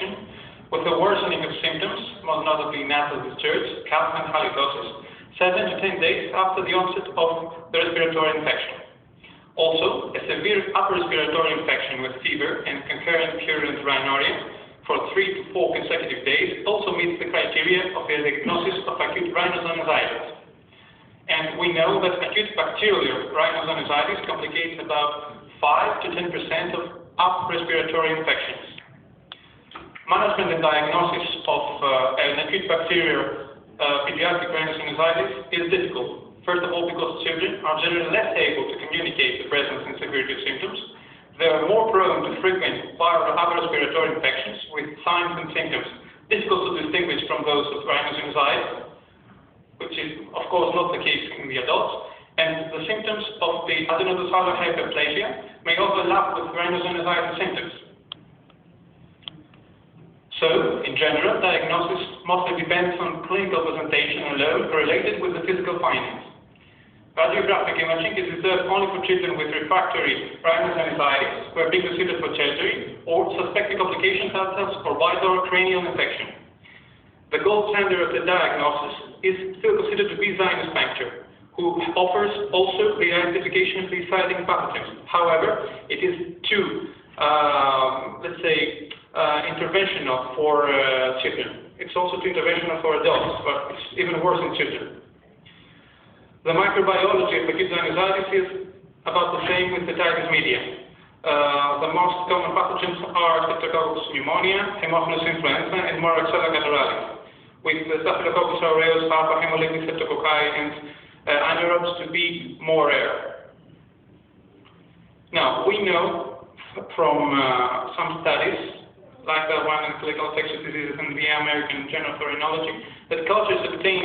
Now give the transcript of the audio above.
infection, with a worsening of symptoms, most notably nasal discharge, cough and halitosis, 7 to 10 days after the onset of the respiratory infection. Also, a severe upper respiratory infection with fever and concurrent purulent rhinorrhea for 3 to 4 consecutive days also meets the criteria of the diagnosis of acute rhinosinusitis. And we know that acute bacterial rhinosinusitis complicates about 5 to 10% of upper respiratory infections. Management and diagnosis of an acute bacterial pediatric rhinosinusitis is difficult. First of all, because children are generally less able to communicate the presence and severity of symptoms. They are more prone to frequent viral upper respiratory infections with signs and symptoms difficult to distinguish from those of rhinosinusitis, which is, of course, not the case in the adults. And the symptoms of the adenodorsal hyperplasia may overlap with rhinosinusitis symptoms. So, in general, diagnosis mostly depends on clinical presentation alone correlated with the physical findings. Radiographic imaging is reserved only for children with refractory rhinosinusitis who are being considered for surgery or suspected complications such as orbital or cranial infection. The gold standard of the diagnosis is still considered to be sinus puncture, who offers also the identification of the exciting pathogens. However, it is too, interventional for children. It's also too interventional for adults, but it's even worse in children. The microbiology of acute sinusitis is about the same with otitis media. The most common pathogens are Streptococcus pneumonia, Haemophilus influenza, and Moraxella catarrhalis, with the Staphylococcus aureus, alpha hemolytic streptococci, and anaerobes to be more rare. Now, we know from some studies, like the one in clinical infectious diseases in the American Journal of Rhinology, that cultures obtained